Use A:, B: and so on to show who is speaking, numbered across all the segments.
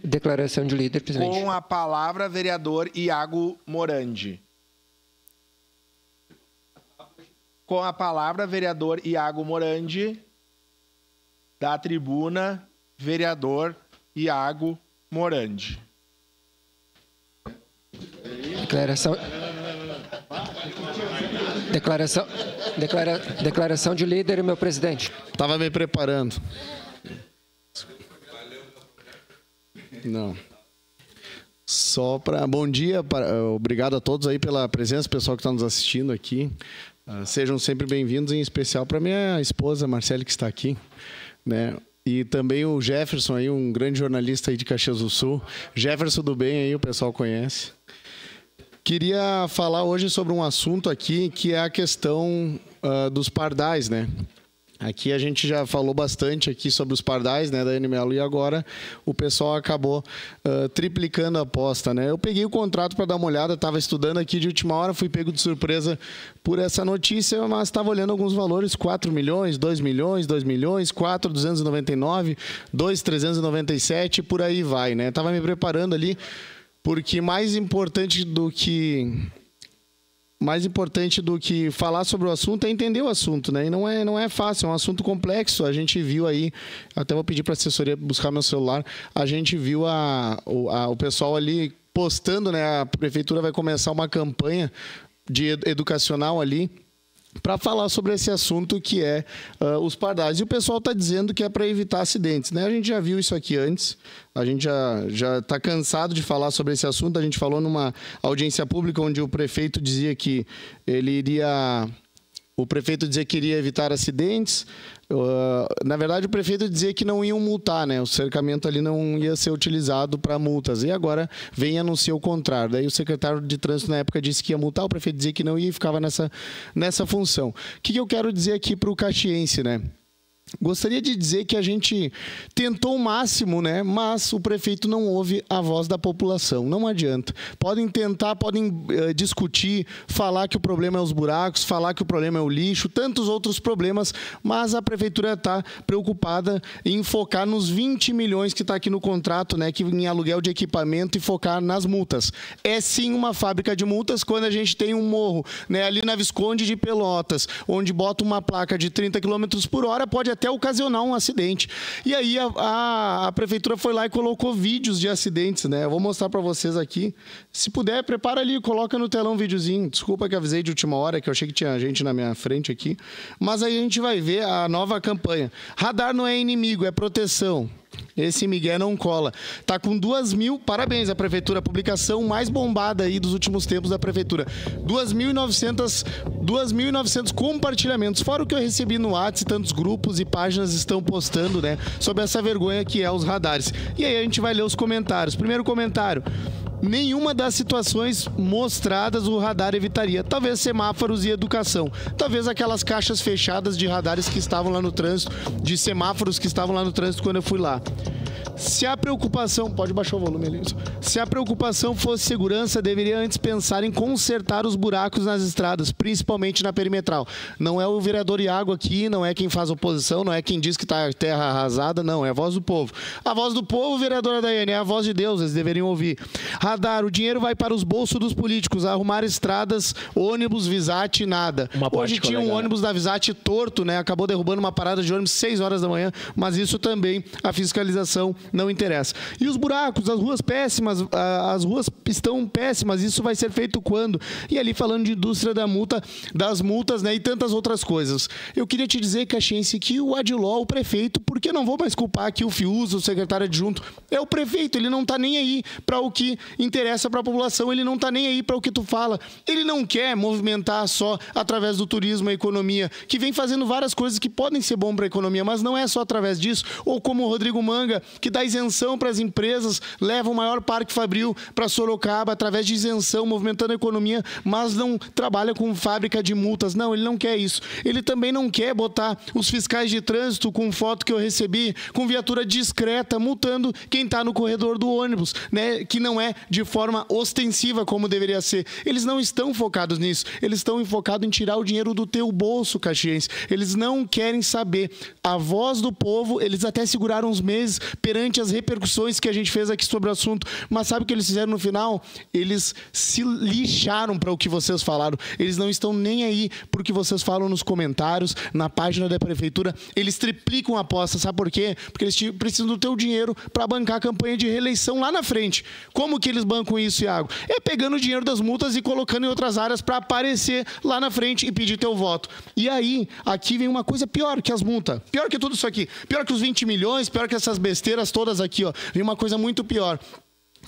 A: Declaração de líder, presidente.
B: Com a palavra, vereador Iago Morandi. Com a palavra, vereador Iago Morandi. Da tribuna, vereador Iago Morandi.
A: Declaração de líder, meu presidente.
C: Estava me preparando. Não. Só para... Bom dia, obrigado a todos aí pela presença, pessoal que está nos assistindo aqui. Sejam sempre bem-vindos, em especial para minha esposa, Marcele, que está aqui, né? E também o Jefferson, aí, um grande jornalista aí de Caxias do Sul. Jefferson do Bem, aí o pessoal conhece. Queria falar hoje sobre um assunto aqui, que é a questão dos pardais, né? Aqui a gente já falou bastante aqui sobre os pardais, né, da NML, e agora o pessoal acabou triplicando a aposta, né? Eu peguei o contrato para dar uma olhada, estava estudando aqui de última hora, fui pego de surpresa por essa notícia, mas estava olhando alguns valores, 4 milhões, 2 milhões, 2 milhões, 4,299, 2,397, por aí vai, né? Estava me preparando ali, porque mais importante do que falar sobre o assunto é entender o assunto, né? E não é fácil, é um assunto complexo. A gente viu aí, até vou pedir para a assessoria buscar meu celular, a gente viu o pessoal ali postando, né? A prefeitura vai começar uma campanha educacional ali para falar sobre esse assunto que é os pardais. E o pessoal está dizendo que é para evitar acidentes, né? A gente já viu isso aqui antes, a gente já está cansado de falar sobre esse assunto. A gente falou numa audiência pública onde o prefeito dizia que iria evitar acidentes. Na verdade, o prefeito dizia que não iam multar, né? O cercamento ali não ia ser utilizado para multas. E agora vem e anuncia o contrário. Daí o secretário de trânsito na época disse que ia multar, o prefeito dizia que não ia e ficava nessa função. O que eu quero dizer aqui para o caxiense, né? Gostaria de dizer que a gente tentou o máximo, né? Mas o prefeito não ouve a voz da população. Não adianta. Podem tentar, podem discutir, falar que o problema é os buracos, falar que o problema é o lixo, tantos outros problemas, mas a prefeitura está preocupada em focar nos 20 milhões que está aqui no contrato, né? Que em aluguel de equipamento e focar nas multas. É sim uma fábrica de multas quando a gente tem um morro, né? Ali na Visconde de Pelotas, onde bota uma placa de 30 km por hora, pode até ocasionar um acidente. E aí a prefeitura foi lá e colocou vídeos de acidentes, né? Eu vou mostrar para vocês aqui. Se puder, prepara ali, coloca no telão um videozinho. Desculpa que avisei de última hora, que eu achei que tinha gente na minha frente aqui. Mas aí a gente vai ver a nova campanha. Radar não é inimigo, é proteção. Esse Miguel não cola. Tá com 2.000, parabéns à prefeitura, a publicação mais bombada aí dos últimos tempos da prefeitura. 2.900 compartilhamentos, fora o que eu recebi no WhatsApp, tantos grupos e páginas estão postando, né, sobre essa vergonha que é os radares. E aí a gente vai ler os comentários. Primeiro comentário: nenhuma das situações mostradas o radar evitaria. Talvez semáforos e educação. Talvez aquelas caixas fechadas de radares que estavam lá no trânsito, de semáforos que estavam lá no trânsito quando eu fui lá. Se a preocupação... Pode baixar o volume ali. Se a preocupação fosse segurança, deveria antes pensar em consertar os buracos nas estradas, principalmente na perimetral. Não é o vereador Iago aqui, não é quem faz oposição, não é quem diz que está terra arrasada, não. É a voz do povo. A voz do povo, vereadora Daiane, é a voz de Deus, eles deveriam ouvir. Radar, o dinheiro vai para os bolsos dos políticos, arrumar estradas, ônibus, Visate, nada. Hoje tinha um ônibus da Visate torto, né? Acabou derrubando uma parada de ônibus 6 horas da manhã, mas isso também, a fiscalização não interessa. E os buracos, as ruas péssimas, as ruas estão péssimas, isso vai ser feito quando? E ali falando de indústria das multas, né, e tantas outras coisas. Eu queria te dizer, caxiense, que o Adiló, o prefeito, porque não vou mais culpar aqui o Fiuza, o secretário adjunto, é o prefeito, ele não está nem aí para o que interessa para a população, ele não está nem aí para o que tu fala. Ele não quer movimentar só através do turismo a economia, que vem fazendo várias coisas que podem ser bom para a economia, mas não é só através disso, ou como o Rodrigo Manga, que dá isenção para as empresas, leva o maior parque fabril para Sorocaba através de isenção, movimentando a economia, mas não trabalha com fábrica de multas. Não, ele não quer isso. Ele também não quer botar os fiscais de trânsito com foto que eu recebi, com viatura discreta, multando quem está no corredor do ônibus, né? Que não é de forma ostensiva como deveria ser. Eles não estão focados nisso. Eles estão focados em tirar o dinheiro do teu bolso, caxiense. Eles não querem saber. A voz do povo, eles até seguraram uns meses perante impressionante as repercussões que a gente fez aqui sobre o assunto. Mas sabe o que eles fizeram no final? Eles se lixaram para o que vocês falaram. Eles não estão nem aí para o que vocês falam nos comentários, na página da prefeitura. Eles triplicam a aposta. Sabe por quê? Porque eles precisam do teu dinheiro para bancar a campanha de reeleição lá na frente. Como que eles bancam isso, Iago? É pegando o dinheiro das multas e colocando em outras áreas para aparecer lá na frente e pedir teu voto. E aí, aqui vem uma coisa pior que as multas. Pior que tudo isso aqui. Pior que os 20 milhões, pior que essas besteiras todas aqui, ó. Vem uma coisa muito pior.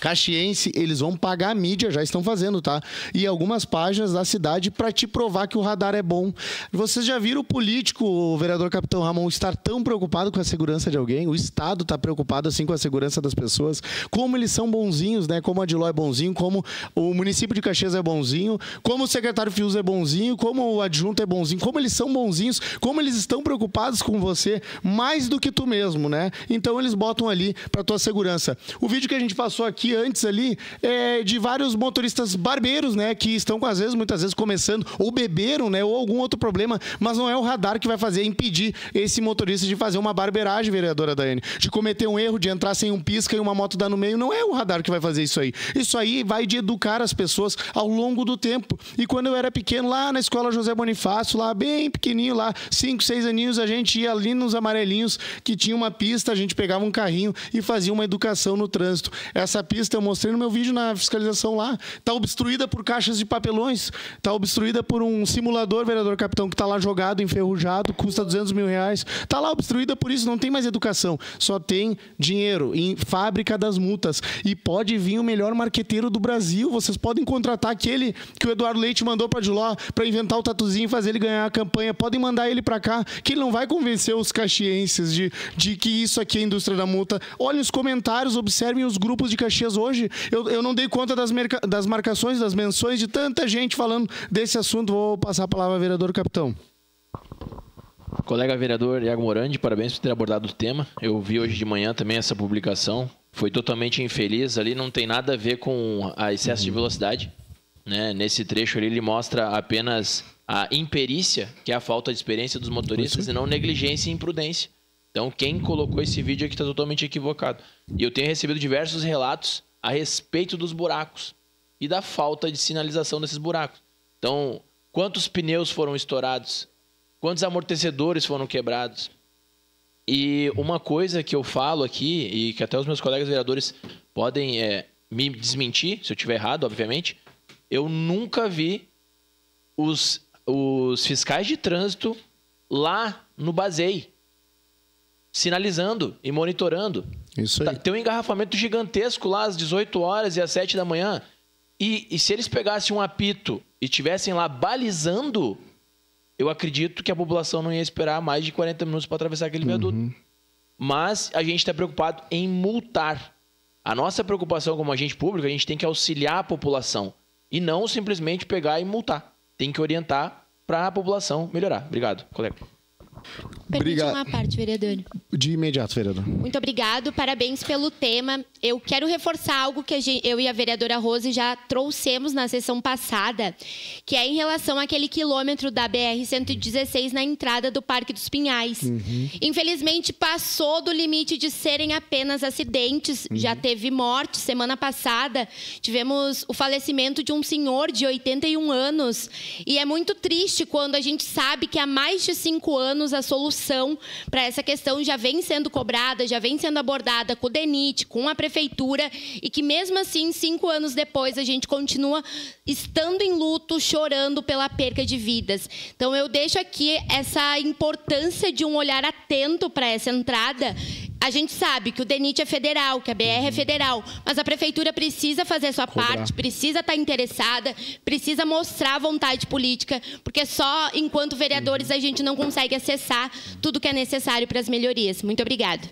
C: Caxiense, eles vão pagar a mídia, já estão fazendo, tá? E algumas páginas da cidade para te provar que o radar é bom. Vocês já viram o político, o vereador Capitão Ramon, estar tão preocupado com a segurança de alguém? O Estado está preocupado, assim, com a segurança das pessoas. Como eles são bonzinhos, né? Como a Adiló é bonzinho, como o município de Caxias é bonzinho, como o secretário Fius é bonzinho, como o adjunto é bonzinho, como eles são bonzinhos, como eles estão preocupados com você, mais do que tu mesmo, né? Então eles botam ali para tua segurança. O vídeo que a gente passou aqui antes ali é de vários motoristas barbeiros, né, que estão muitas vezes começando ou beberam, né, ou algum outro problema, mas não é o radar que vai impedir esse motorista de fazer uma barbeiragem, vereadora Daiane, de cometer um erro, de entrar sem um pisca e uma moto dar no meio. Não é o radar que vai fazer isso aí. Isso aí vai de educar as pessoas ao longo do tempo. E quando eu era pequeno, lá na escola José Bonifácio, lá bem pequenininho, lá 5, 6 aninhos, a gente ia ali nos amarelinhos que tinha uma pista, a gente pegava um carrinho e fazia uma educação no trânsito. Essa pista eu mostrei no meu vídeo na fiscalização lá. Está obstruída por caixas de papelões, está obstruída por um simulador, vereador Capitão, que está lá jogado, enferrujado, custa 200 mil reais. Está lá obstruída por isso, não tem mais educação. Só tem dinheiro em fábrica das multas. E pode vir o melhor marqueteiro do Brasil. Vocês podem contratar aquele que o Eduardo Leite mandou para Adiló para inventar o tatuzinho e fazer ele ganhar a campanha. Podem mandar ele para cá, que ele não vai convencer os caxienses de que isso aqui é a indústria da multa. Olhem os comentários, observem os grupos de Caxias hoje. Eu não dei conta das marcações, das menções de tanta gente falando desse assunto. Vou passar a palavra ao vereador Capitão.
D: Colega vereador Iago Morandi, parabéns por ter abordado o tema. Eu vi hoje de manhã também essa publicação. Foi totalmente infeliz. Ali não tem nada a ver com a excesso de velocidade, né? Nesse trecho ali ele mostra apenas a imperícia, que é a falta de experiência dos motoristas, e não negligência e imprudência. Então quem colocou esse vídeo aqui está totalmente equivocado. E eu tenho recebido diversos relatos a respeito dos buracos e da falta de sinalização desses buracos. Então, quantos pneus foram estourados? Quantos amortecedores foram quebrados? E uma coisa que eu falo aqui, e que até os meus colegas vereadores podem me desmentir, se eu estiver errado, obviamente, eu nunca vi os fiscais de trânsito lá no Bazei, sinalizando e monitorando.
C: Isso aí.
D: Tem um engarrafamento gigantesco lá às 18 horas e às 7 da manhã. E se eles pegassem um apito e estivessem lá balizando, eu acredito que a população não ia esperar mais de 40 minutos para atravessar aquele viaduto. Mas a gente está preocupado em multar. A nossa preocupação como agente público, a gente tem que auxiliar a população e não simplesmente pegar e multar. Tem que orientar para a população melhorar. Obrigado, colega.
E: Permite uma parte, vereador.
C: De imediato, vereador.
E: Muito obrigado, parabéns pelo tema. Eu quero reforçar algo que eu e a vereadora Rose já trouxemos na sessão passada, que é em relação àquele quilômetro da BR-116 na entrada do Parque dos Pinhais. Infelizmente, passou do limite de serem apenas acidentes. Já teve morte. Semana passada, tivemos o falecimento de um senhor de 81 anos. E é muito triste quando a gente sabe que há mais de 5 anos a solução para essa questão já vem sendo cobrada, já vem sendo abordada com o DENIT, com a prefeitura, e que mesmo assim, 5 anos depois, a gente continua estando em luto, chorando pela perca de vidas. Então eu deixo aqui essa importância de um olhar atento para essa entrada. A gente sabe que o DENIT é federal, que a BR é federal, mas a prefeitura precisa fazer a sua parte, precisa estar interessada, precisa mostrar vontade política, porque só enquanto vereadores a gente não consegue acessar tudo que é necessário para as melhorias. Muito obrigada.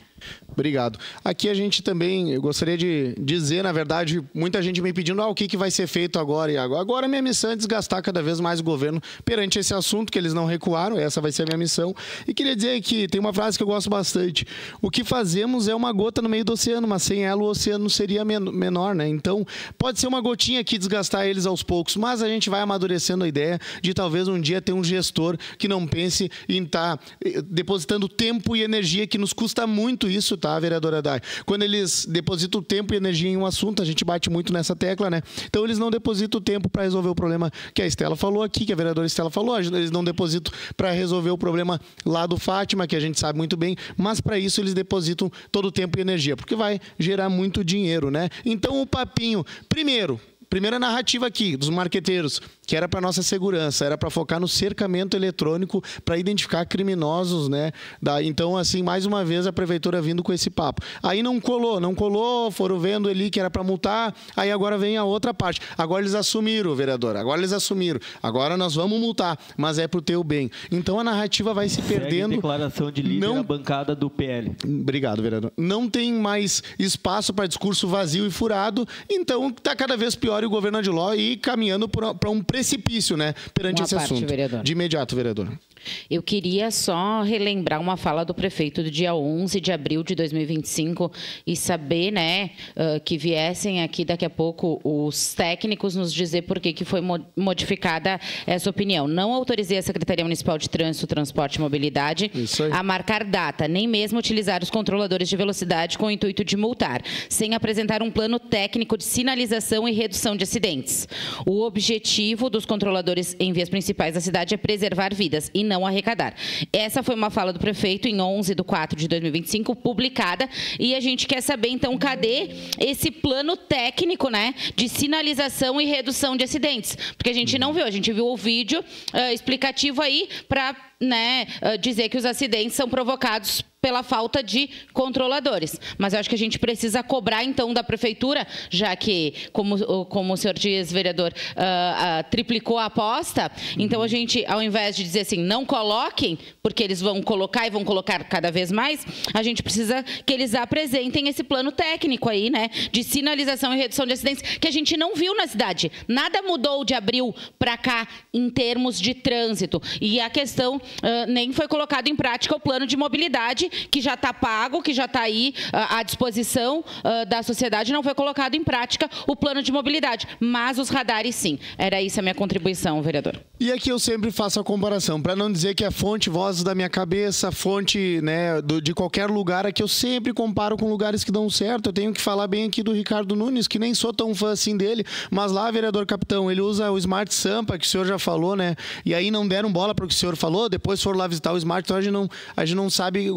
C: Obrigado. Aqui a gente também, eu gostaria de dizer, na verdade, muita gente me pedindo o que vai ser feito agora, Iago. Agora a minha missão é desgastar cada vez mais o governo perante esse assunto, que eles não recuaram, essa vai ser a minha missão. E queria dizer que tem uma frase que eu gosto bastante: o que fazemos é uma gota no meio do oceano, mas sem ela o oceano seria menor, né? Então, pode ser uma gotinha aqui desgastar eles aos poucos, mas a gente vai amadurecendo a ideia de talvez um dia ter um gestor que não pense em estar depositando tempo e energia, que nos custa muito isso, tá, vereadora Dai? Quando eles depositam tempo e energia em um assunto, a gente bate muito nessa tecla, né? Então eles não depositam tempo para resolver o problema que a Estela falou aqui, que a vereadora Estela falou, eles não depositam para resolver o problema lá do Fátima, que a gente sabe muito bem, mas para isso eles depositam todo o tempo e energia, porque vai gerar muito dinheiro, né? Então o papinho, primeira narrativa aqui dos marqueteiros, que era para nossa segurança, era para focar no cercamento eletrônico para identificar criminosos, né? Então, assim, mais uma vez a prefeitura vindo com esse papo. Aí não colou, foram vendo ali que era para multar, aí agora vem a outra parte. Agora eles assumiram, vereador, agora nós vamos multar, mas é pro teu bem. Então a narrativa vai se perdendo.
F: Declaração de líder da bancada do PL.
C: Obrigado, vereador. Não tem mais espaço para discurso vazio e furado, então está cada vez pior e o governo Adiló ir caminhando para um precipício, né, perante esse assunto. Vereador. De imediato, vereador.
G: Eu queria só relembrar uma fala do prefeito do dia 11 de abril de 2025 e saber, né, que viessem aqui daqui a pouco os técnicos nos dizer por que foi modificada essa opinião. Não autorizei a Secretaria Municipal de Trânsito, Transporte e Mobilidade a marcar data, nem mesmo utilizar os controladores de velocidade com o intuito de multar, sem apresentar um plano técnico de sinalização e redução de acidentes. O objetivo dos controladores em vias principais da cidade é preservar vidas e não arrecadar. Essa foi uma fala do prefeito em 11/4/2025, publicada, e a gente quer saber, então, cadê esse plano técnico, né, de sinalização e redução de acidentes? Porque a gente não viu, a gente viu o vídeo explicativo aí para, né, dizer que os acidentes são provocados pela falta de controladores. Mas eu acho que a gente precisa cobrar, então, da prefeitura, já que, como o senhor diz, vereador, triplicou a aposta, então a gente, ao invés de dizer assim, não coloquem, porque eles vão colocar e vão colocar cada vez mais, a gente precisa que eles apresentem esse plano técnico aí, né, de sinalização e redução de acidentes, que a gente não viu na cidade. Nada mudou de abril para cá em termos de trânsito. E a questão, nem foi colocado em prática o plano de mobilidade, que já está pago, que já está aí à disposição da sociedade, não foi colocado em prática o plano de mobilidade, mas os radares sim. Era isso a minha contribuição, vereador.
C: E aqui eu sempre faço a comparação, para não dizer que é fonte, vozes da minha cabeça, fonte, né, de qualquer lugar, aqui eu sempre comparo com lugares que dão certo. Eu tenho que falar bem aqui do Ricardo Nunes, que nem sou tão fã assim dele, mas lá, vereador capitão, ele usa o Smart Sampa, que o senhor já falou, né, e aí não deram bola para o que o senhor falou, depois foram lá visitar o Smart, então a gente não sabe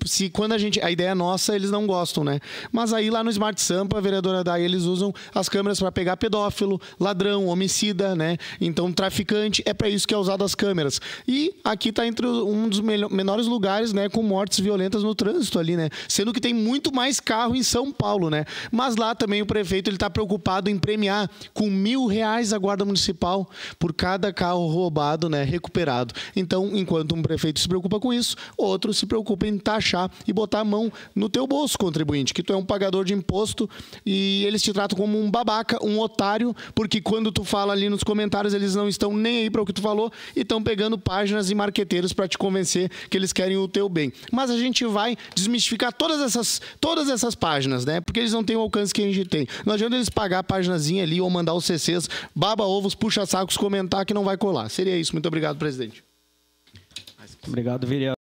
C: se quando a ideia é nossa, eles não gostam, né? Mas aí lá no Smart Sampa, vereadora Dai, eles usam as câmeras para pegar pedófilo, ladrão, homicida, né? Então, traficante, é para isso que é usado as câmeras. E aqui está entre um dos menores lugares, né, com mortes violentas no trânsito ali, né? Sendo que tem muito mais carro em São Paulo, né? Mas lá também o prefeito, ele está preocupado em premiar com R$1.000 a guarda municipal por cada carro roubado, né, recuperado. Então, enquanto um prefeito se preocupa com isso, outro se preocupa em taxar e botar a mão no teu bolso, contribuinte, que tu é um pagador de imposto e eles te tratam como um babaca, um otário, porque quando tu fala ali nos comentários, eles não estão nem aí para o que tu falou e estão pegando páginas e marqueteiros para te convencer que eles querem o teu bem. Mas a gente vai desmistificar todas essas páginas, né? Porque eles não têm o alcance que a gente tem. Não adianta eles pagar a paginazinha ali ou mandar os CCs, baba ovos, puxa sacos, comentar que não vai colar. Seria isso. Muito obrigado, presidente.
F: Obrigado, vereador.